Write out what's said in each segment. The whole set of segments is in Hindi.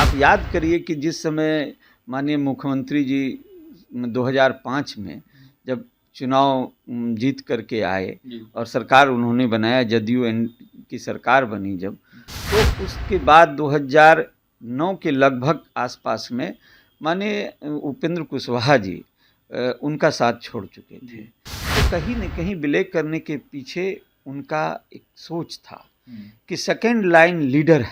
आप याद करिए कि जिस समय माननीय मुख्यमंत्री जी 2005 में जब चुनाव जीत करके आए और सरकार उन्होंने बनाया, जदयू की सरकार बनी जब, तो उसके बाद 2009 के लगभग आसपास में माननीय उपेंद्र कुशवाहा जी उनका साथ छोड़ चुके थे। तो कहीं न कहीं विलय करने के पीछे उनका एक सोच था कि सेकेंड लाइन लीडर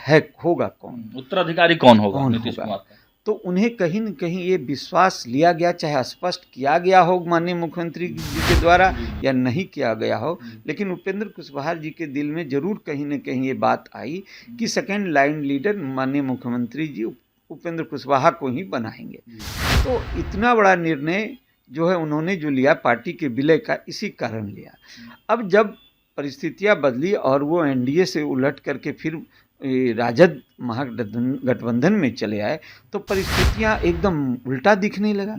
होगा कौन, उत्तराधिकारी कौन होगा नीतीश कुमार का। तो उन्हें कहीं न कहीं ये विश्वास लिया गया, चाहे स्पष्ट किया गया हो माननीय मुख्यमंत्री जी के द्वारा या नहीं किया गया हो, लेकिन उपेंद्र कुशवाहा जी के दिल में जरूर कहीं न कहीं ये बात आई कि सेकेंड लाइन लीडर माननीय मुख्यमंत्री जी उपेंद्र कुशवाहा को ही बनाएंगे। तो इतना बड़ा निर्णय जो है उन्होंने जो लिया पार्टी के विलय का, इसी कारण लिया। अब जब परिस्थितियां बदली और वो एनडीए से उलट करके फिर राजद महागठबंधन में चले आए, तो परिस्थितियां एकदम उल्टा दिखने लगा।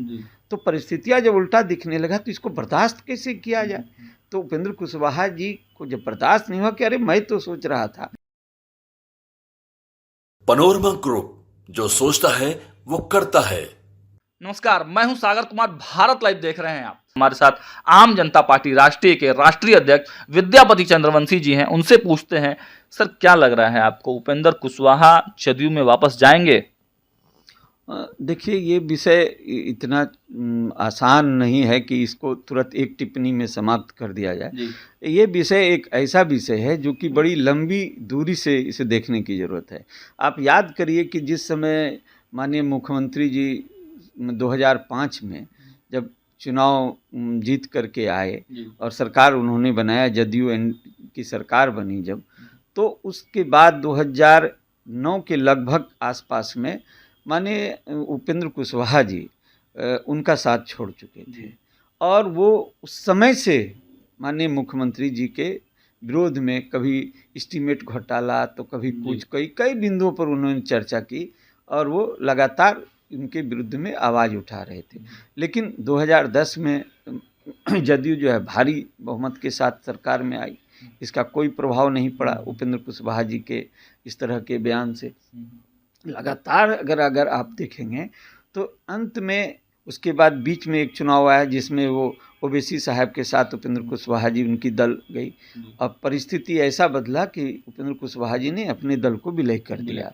तो परिस्थितियां जब उल्टा दिखने लगा तो इसको बर्दाश्त कैसे किया जाए। तो उपेंद्र कुशवाहा जी को जब बर्दाश्त नहीं हुआ कि अरे मैं तो सोच रहा था। पनोरमा ग्रुप, जो सोचता है वो करता है। नमस्कार, मैं हूं सागर कुमार, भारत लाइव देख रहे हैं आप। हमारे साथ आम जनता पार्टी राष्ट्रीय के राष्ट्रीय अध्यक्ष विद्यापति चंद्रवंशी जी हैं। उनसे पूछते हैं, सर क्या लग रहा है आपको, उपेंद्र कुशवाहा जदयू में वापस जाएंगे? देखिए, ये विषय इतना आसान नहीं है कि इसको तुरंत एक टिप्पणी में समाप्त कर दिया जाए। ये विषय एक ऐसा विषय है जो कि बड़ी लंबी दूरी से इसे देखने की ज़रूरत है। आप याद करिए कि जिस समय माननीय मुख्यमंत्री जी 2005 में जब चुनाव जीत करके आए और सरकार उन्होंने बनाया, जदयू की सरकार बनी जब, तो उसके बाद 2009 के लगभग आसपास में माननीय उपेंद्र कुशवाहा जी उनका साथ छोड़ चुके थे और वो उस समय से माननीय मुख्यमंत्री जी के विरोध में कभी एस्टीमेट घोटाला तो कभी कुछ कई बिंदुओं पर उन्होंने चर्चा की और वो लगातार उनके विरुद्ध में आवाज़ उठा रहे थे। लेकिन 2010 में जदयू जो है भारी बहुमत के साथ सरकार में आई, इसका कोई प्रभाव नहीं पड़ा उपेंद्र कुशवाहा जी के इस तरह के बयान से। लगातार अगर आप देखेंगे तो अंत में उसके बाद बीच में एक चुनाव आया जिसमें वो ओवैसी साहब के साथ उपेंद्र कुशवाहा जी उनकी दल गई। अब परिस्थिति ऐसा बदला कि उपेंद्र कुशवाहा जी ने अपने दल को विलय कर दिया।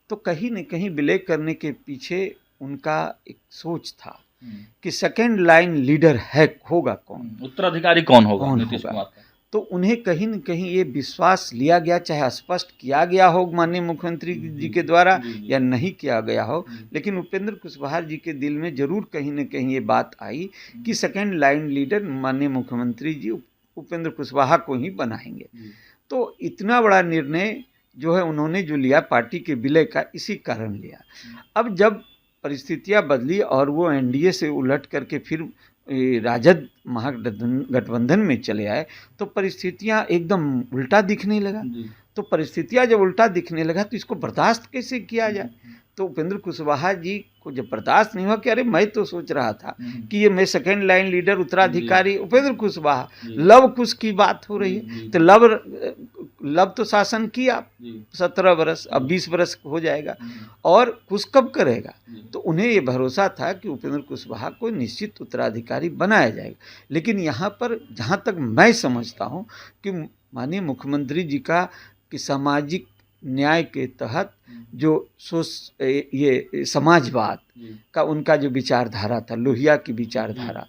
तो कहीं न कहीं विलय करने के पीछे उनका एक सोच था कि सेकेंड लाइन लीडर होगा कौन, उत्तराधिकारी कौन होगा नीतीश कुमार का। तो उन्हें कहीं न कहीं ये विश्वास लिया गया, चाहे स्पष्ट किया गया हो माननीय मुख्यमंत्री जी के द्वारा या नहीं किया गया हो, लेकिन उपेंद्र कुशवाहा जी के दिल में जरूर कहीं न कहीं ये बात आई कि सेकेंड लाइन लीडर माननीय मुख्यमंत्री जी उपेंद्र कुशवाहा को ही बनाएंगे। तो इतना बड़ा निर्णय जो है उन्होंने जो लिया पार्टी के विलय का, इसी कारण लिया। अब जब परिस्थितियां बदली और वो एनडीए से उलट करके फिर राजद महागठबंधन में चले आए, तो परिस्थितियां एकदम उल्टा दिखने लगा। तो परिस्थितियां जब उल्टा दिखने लगा तो इसको बर्दाश्त कैसे किया जाए। तो उपेंद्र कुशवाहा जी को जब बर्दाश्त नहीं हुआ कि अरे मैं तो सोच रहा था कि ये मैं सेकेंड लाइन लीडर उत्तराधिकारी उपेंद्र कुशवाहा, लव कुश की बात हो रही है। तो लव तो शासन किया 17 वर्ष, अब 20 वर्ष हो जाएगा और कुश कब करेगा। तो उन्हें ये भरोसा था कि उपेंद्र कुशवाहा को निश्चित उत्तराधिकारी बनाया जाएगा। लेकिन यहाँ पर जहाँ तक मैं समझता हूँ कि माननीय मुख्यमंत्री जी का कि सामाजिक न्याय के तहत जो ये समाजवाद का उनका जो विचारधारा था, लोहिया की विचारधारा,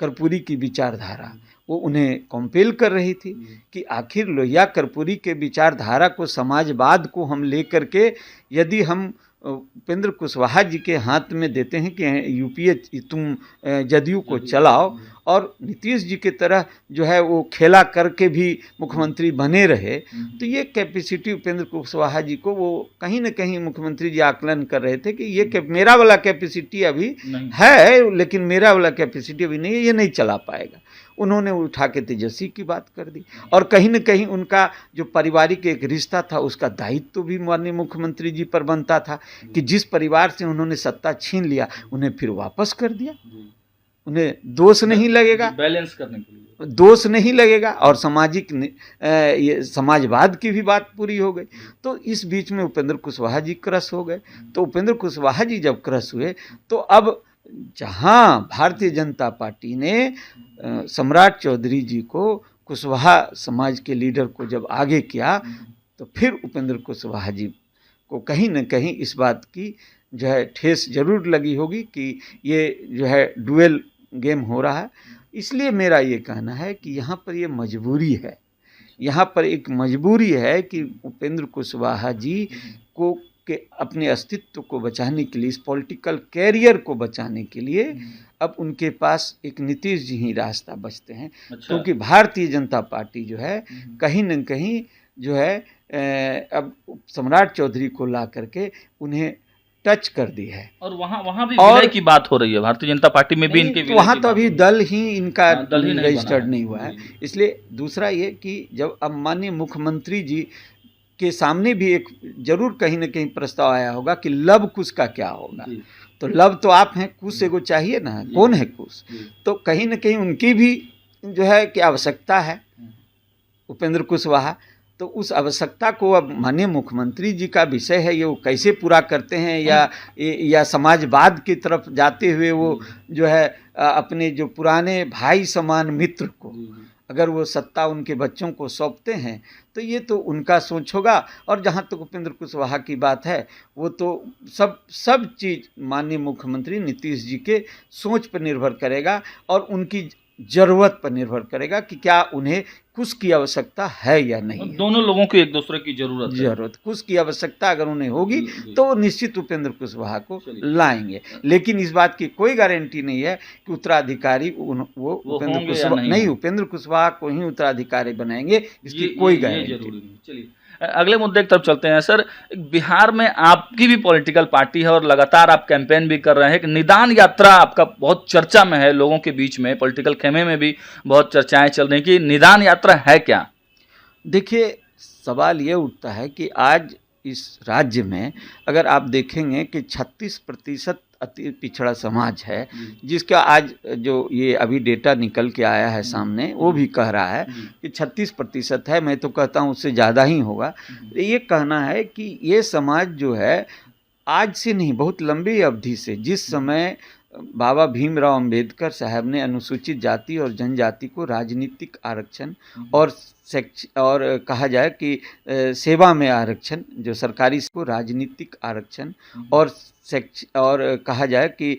कर्पूरी की विचारधारा, वो उन्हें कंपेल कर रही थी कि आखिर लोहिया कर्पूरी के विचारधारा को, समाजवाद को हम लेकर के यदि हम उपेंद्र कुशवाहा जी के हाथ में देते हैं कि यूपीए तुम जदयू को चलाओ और नीतीश जी की तरह जो है वो खेला करके भी मुख्यमंत्री बने रहे, तो ये कैपेसिटी उपेंद्र कुशवाहा जी को वो कहीं न कहीं मुख्यमंत्री जी आकलन कर रहे थे कि ये मेरा वाला कैपेसिटी अभी है, लेकिन मेरा वाला कैपेसिटी अभी नहीं है, ये नहीं चला पाएगा। उन्होंने उठा के तेजस्वी की बात कर दी और कहीं न कहीं उनका जो पारिवारिक एक रिश्ता था उसका दायित्व भी माननीय मुख्यमंत्री जी पर बनता था कि जिस परिवार से उन्होंने सत्ता छीन लिया उन्हें फिर वापस कर दिया, उन्हें दोष नहीं लगेगा, बैलेंस करने के लिए। दोष नहीं लगेगा और ये समाजवाद की भी बात पूरी हो गई। तो इस बीच में उपेंद्र कुशवाहा जी क्रश हो गए। तो उपेंद्र कुशवाहा जी जब क्रश हुए तो अब जहां भारतीय जनता पार्टी ने सम्राट चौधरी जी को, कुशवाहा समाज के लीडर को जब आगे किया, तो फिर उपेंद्र कुशवाहा जी को कहीं न कहीं इस बात की जो है ठेस जरूर लगी होगी कि ये जो है डुएल गेम हो रहा है। इसलिए मेरा ये कहना है कि यहाँ पर ये मजबूरी है, यहाँ पर एक मजबूरी है कि उपेंद्र कुशवाहा जी को के अपने अस्तित्व को बचाने के लिए, इस पॉलिटिकल कैरियर को बचाने के लिए अब उनके पास एक नीतीश जी ही रास्ता बचते हैं। क्योंकि भारतीय जनता पार्टी जो है कहीं न कहीं जो है अब सम्राट चौधरी को ला करके उन्हें टच कर दी है। और वहाँ भी विलय की बात हो रही है, भारतीय जनता पार्टी में भी इनके विलय वहाँ तो अभी दल ही इनका नहीं रजिस्टर्ड नहीं हुआ है। इसलिए दूसरा ये कि जब अब माननीय मुख्यमंत्री जी के सामने भी एक जरूर कहीं न कहीं प्रस्ताव आया होगा कि लव कुश का क्या होगा। तो लव तो आप हैं, कुश एगो चाहिए ना, कौन है कुश? तो कहीं न कहीं उनकी भी जो है कि आवश्यकता है उपेंद्र कुशवाहा। तो उस आवश्यकता को अब माननीय मुख्यमंत्री जी का विषय है, ये वो कैसे पूरा करते हैं या समाजवाद की तरफ जाते हुए वो जो है अपने जो पुराने भाई समान मित्र को अगर वो सत्ता उनके बच्चों को सौंपते हैं तो ये तो उनका सोच होगा। और जहाँ तक उपेंद्र कुशवाहा की बात है, वो तो सब चीज़ माननीय मुख्यमंत्री नीतीश जी के सोच पर निर्भर करेगा और उनकी ज़रूरत पर निर्भर करेगा कि क्या उन्हें कुछ की आवश्यकता है या नहीं। दोनों लोगों को एक दूसरे की जरूरत कुछ की आवश्यकता अगर उन्हें होगी तो निश्चित उपेंद्र कुशवाहा को लाएंगे। लेकिन इस बात की कोई गारंटी नहीं है कि उत्तराधिकारी वो उपेंद्र कुशवाहा नहीं, उपेंद्र कुशवाहा को ही उत्तराधिकारी बनाएंगे, इसकी कोई गारंटी नहीं। चलिए अगले मुद्दे की तरफ चलते हैं। सर, बिहार में आपकी भी पॉलिटिकल पार्टी है और लगातार आप कैंपेन भी कर रहे हैं कि निदान यात्रा आपका बहुत चर्चा में है, लोगों के बीच में, पॉलिटिकल खेमे में भी बहुत चर्चाएं चल रही कि निदान यात्रा है क्या? देखिए, सवाल ये उठता है कि आज इस राज्य में अगर आप देखेंगे कि 36% अति पिछड़ा समाज है, जिसका आज जो ये अभी डेटा निकल के आया है सामने, वो भी कह रहा है कि 36% है। मैं तो कहता हूँ उससे ज़्यादा ही होगा। ये कहना है कि ये समाज जो है आज से नहीं, बहुत लंबी अवधि से, जिस समय बाबा भीमराव अंबेडकर साहब ने अनुसूचित जाति और जनजाति को राजनीतिक आरक्षण और कहा जाए कि सेवा में आरक्षण, जो सरकारी को राजनीतिक आरक्षण और कहा जाए कि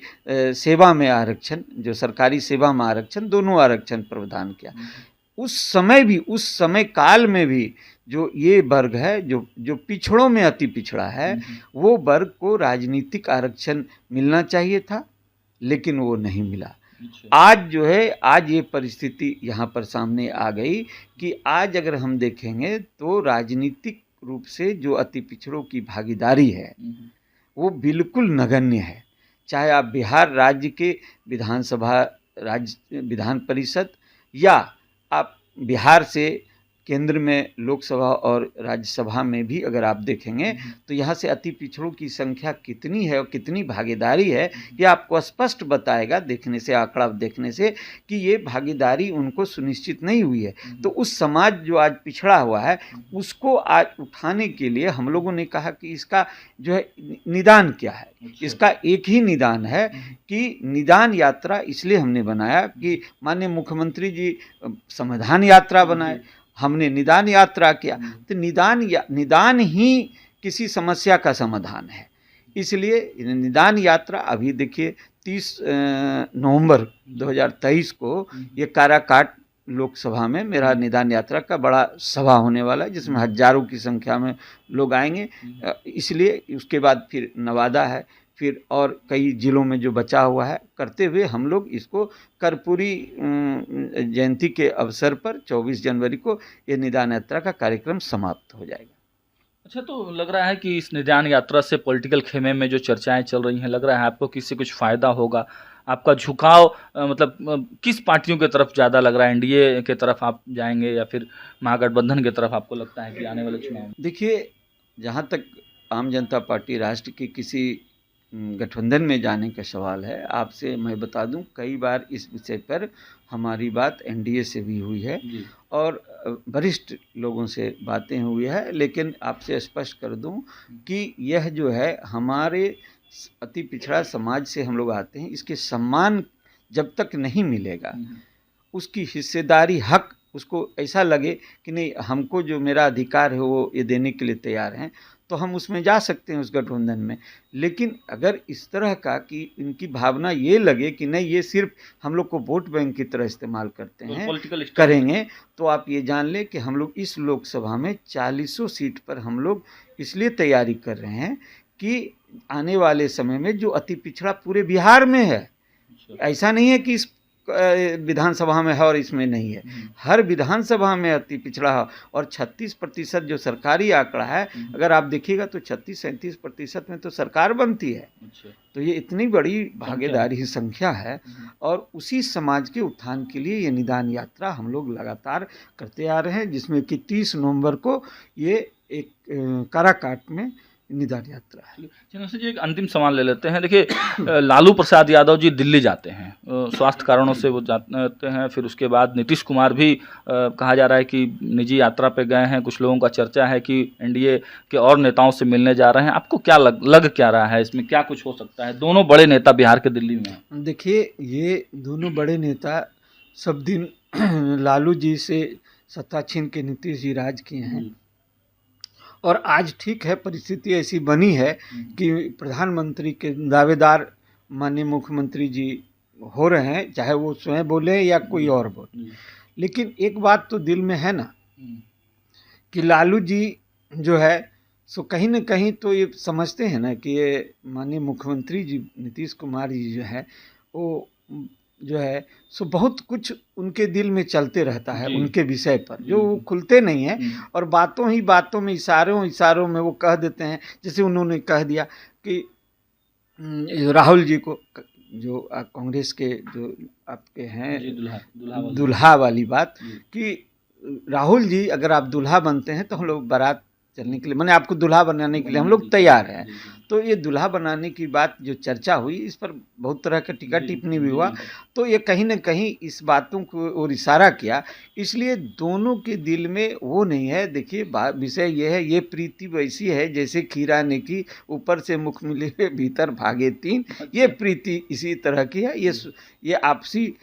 सेवा में आरक्षण, जो सरकारी सेवा में आरक्षण, दोनों आरक्षण प्रदान किया। उस समय काल में भी जो ये वर्ग है जो पिछड़ों में अति पिछड़ा है, वो वर्ग को राजनीतिक आरक्षण मिलना चाहिए था, लेकिन वो नहीं मिला। आज जो है, आज ये परिस्थिति यहाँ पर सामने आ गई कि आज अगर हम देखेंगे तो राजनीतिक रूप से जो अति पिछड़ों की भागीदारी है वो बिल्कुल नगण्य है। चाहे आप बिहार राज्य के विधान परिषद या आप बिहार से केंद्र में लोकसभा और राज्यसभा में भी अगर आप देखेंगे तो यहाँ से अति पिछड़ों की संख्या कितनी है और कितनी भागीदारी है, ये आपको स्पष्ट बताएगा देखने से, आंकड़ा देखने से, कि ये भागीदारी उनको सुनिश्चित नहीं हुई है। तो उस समाज जो आज पिछड़ा हुआ है उसको आज उठाने के लिए हम लोगों ने कहा कि इसका जो है निदान क्या है। इसका एक ही निदान है कि निदान यात्रा इसलिए हमने बनाया कि माननीय मुख्यमंत्री जी समाधान यात्रा बनाए, हमने निदान यात्रा किया। तो निदान ही किसी समस्या का समाधान है। इसलिए निदान यात्रा अभी देखिए 30 नवंबर 2023 को ये काराकाट लोकसभा में मेरा निदान यात्रा का बड़ा सभा होने वाला है, जिसमें हजारों की संख्या में लोग आएंगे। इसलिए उसके बाद फिर नवादा है, फिर और कई जिलों में जो बचा हुआ है, करते हुए हम लोग इसको कर्पूरी जयंती के अवसर पर 24 जनवरी को ये निदान यात्रा का कार्यक्रम समाप्त हो जाएगा। अच्छा, तो लग रहा है कि इस निदान यात्रा से पॉलिटिकल खेमे में जो चर्चाएं चल रही हैं, लग रहा है आपको किससे कुछ फ़ायदा होगा? आपका झुकाव मतलब किस पार्टियों की तरफ ज़्यादा लग रहा है? एनडीए के तरफ आप जाएंगे या फिर महागठबंधन की तरफ आपको लगता है कि आने वाले चुनाव में? देखिए, जहाँ तक आम जनता पार्टी राष्ट्र की किसी गठबंधन में जाने का सवाल है, आपसे मैं बता दूं कई बार इस विषय पर हमारी बात एनडीए से भी हुई है और वरिष्ठ लोगों से बातें हुई है, लेकिन आपसे स्पष्ट कर दूं कि यह जो है हमारे अति पिछड़ा समाज से हम लोग आते हैं, इसके सम्मान जब तक नहीं मिलेगा, उसकी हिस्सेदारी हक उसको ऐसा लगे कि नहीं हमको जो मेरा अधिकार है वो ये देने के लिए तैयार हैं, तो हम उसमें जा सकते हैं उस गठबंधन में। लेकिन अगर इस तरह का कि इनकी भावना ये लगे कि नहीं ये सिर्फ हम लोग को वोट बैंक की तरह इस्तेमाल करते हैं करेंगे, तो आप ये जान लें कि हम लोग इस लोकसभा में 40 सीट पर हम लोग इसलिए तैयारी कर रहे हैं कि आने वाले समय में जो अति पिछड़ा पूरे बिहार में है, ऐसा नहीं है कि इस विधानसभा में है और इसमें नहीं है, हर विधानसभा में अति पिछड़ा है। और 36% जो सरकारी आंकड़ा है, अगर आप देखिएगा तो 36-37% में तो सरकार बनती है। तो ये इतनी बड़ी भागीदारी संख्या है और उसी समाज के उत्थान के लिए ये निदान यात्रा हम लोग लगातार करते आ रहे हैं, जिसमें कि 30 नवंबर को ये एक काराकाट में निदान यात्रा है। चंद्रवंशी जी, एक अंतिम सवाल ले लेते हैं। देखिए, लालू प्रसाद यादव जी दिल्ली जाते हैं, स्वास्थ्य कारणों से वो जाते हैं, फिर उसके बाद नीतीश कुमार भी कहा जा रहा है कि निजी यात्रा पे गए हैं, कुछ लोगों का चर्चा है कि एनडीए के और नेताओं से मिलने जा रहे हैं। आपको क्या लग क्या रहा है, इसमें क्या कुछ हो सकता है? दोनों बड़े नेता बिहार के दिल्ली में हैं। देखिए, ये दोनों बड़े नेता सब दिन लालू जी से सत्ता छीन के नीतीश जी राज किए हैं और आज ठीक है परिस्थिति ऐसी बनी है कि प्रधानमंत्री के दावेदार माननीय मुख्यमंत्री जी हो रहे हैं, चाहे वो स्वयं बोले या कोई और बोले। लेकिन एक बात तो दिल में है ना कि लालू जी जो है सो कहीं ना कहीं तो ये समझते हैं ना कि ये माननीय मुख्यमंत्री जी नीतीश कुमार जी जो है वो जो है सो बहुत कुछ उनके दिल में चलते रहता है उनके विषय पर, जो वो खुलते नहीं हैं और बातों ही बातों में इशारों में वो कह देते हैं। जैसे उन्होंने कह दिया कि राहुल जी को, जो कांग्रेस के जो आपके हैं दुल्हा वाली बात, कि राहुल जी अगर आप दुल्हा बनते हैं तो हम लोग बारात चलने के लिए, मैंने आपको दुल्हा बनाने के लिए हम लोग तैयार हैं। तो ये दुल्हा बनाने की बात जो चर्चा हुई, इस पर बहुत तरह का टीका टिप्पणी भी हुआ, तो ये कहीं ना कहीं इस बातों को और इशारा किया। इसलिए दोनों के दिल में वो नहीं है। देखिए, विषय ये है, ये प्रीति वैसी है जैसे खीरा ने की, ऊपर से मुख मिले भीतर भागे तीन। ये प्रीति इसी तरह की है। ये आपसी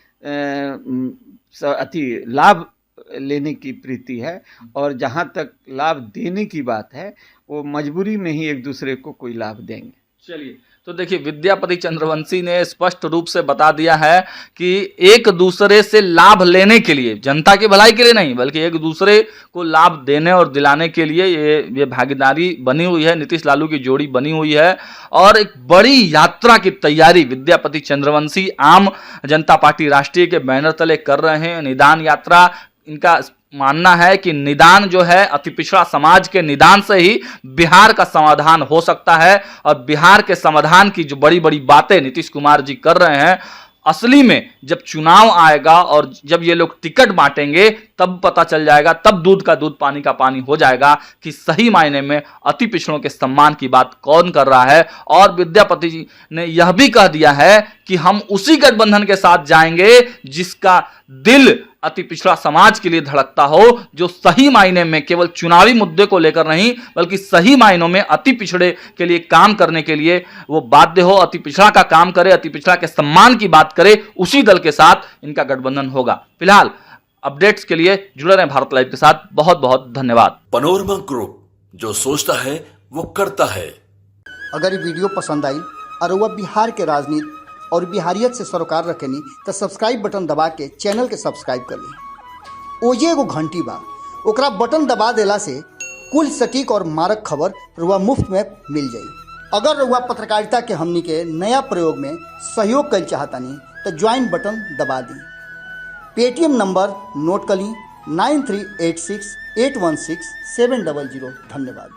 अति लाभ लेने की प्रीति है और जहाँ तक लाभ देने की बात है वो मजबूरी में ही एक दूसरे को कोई लाभ देंगे। चलिए, तो देखिए, विद्यापति चंद्रवंशी ने स्पष्ट रूप से बता दिया है कि एक दूसरे से लाभ लेने के लिए, जनता की भलाई के लिए नहीं बल्कि एक दूसरे को लाभ देने और दिलाने के लिए ये भागीदारी बनी हुई है, नीतीश लालू की जोड़ी बनी हुई है। और एक बड़ी यात्रा की तैयारी विद्यापति चंद्रवंशी आम जनता पार्टी राष्ट्रीय के बैनर तले कर रहे हैं। निदान यात्रा, इनका मानना है कि निदान जो है अति पिछड़ा समाज के निदान से ही बिहार का समाधान हो सकता है। और बिहार के समाधान की जो बड़ी बड़ी बातें नीतीश कुमार जी कर रहे हैं, असली में जब चुनाव आएगा और जब ये लोग टिकट बांटेंगे तब पता चल जाएगा, तब दूध का दूध पानी का पानी हो जाएगा कि सही मायने में अति पिछड़ों के सम्मान की बात कौन कर रहा है। और विद्यापति जी ने यह भी कह दिया है कि हम उसी गठबंधन के साथ जाएंगे जिसका दिल अति पिछड़ा समाज के लिए धड़कता हो, जो सही मायने में केवल चुनावी मुद्दे को लेकर नहीं बल्कि सही मायनों में अति पिछड़े के लिए काम करने के लिए वो बाध्य हो, अति पिछड़ा का काम करे, अति पिछड़ा के सम्मान की बात करे, उसी दल के साथ इनका गठबंधन होगा। फिलहाल अपडेट्स के लिए जुड़े रहें भारत लाइव के साथ। बहुत बहुत धन्यवाद। पनोरमा ग्रुप, जो सोचता है वो करता है। अगर ये वीडियो पसंद आई और वह बिहार के राजनीति और बिहारियत से सरोकार रखेनी तो सब्सक्राइब बटन दबा के चैनल के सब्सक्राइब कर ली। ओजे एगो घंटी बा, ओकरा बटन दबा देला से कुल सटीक और मारक खबर रुआ मुफ्त में मिल जाई। अगर रुआ पत्रकारिता के हमनी के नया प्रयोग में सहयोग कर चाहतानी तो ज्वाइन बटन दबा दी। पेटीएम नंबर नोट कर ली 9386816700। धन्यवाद।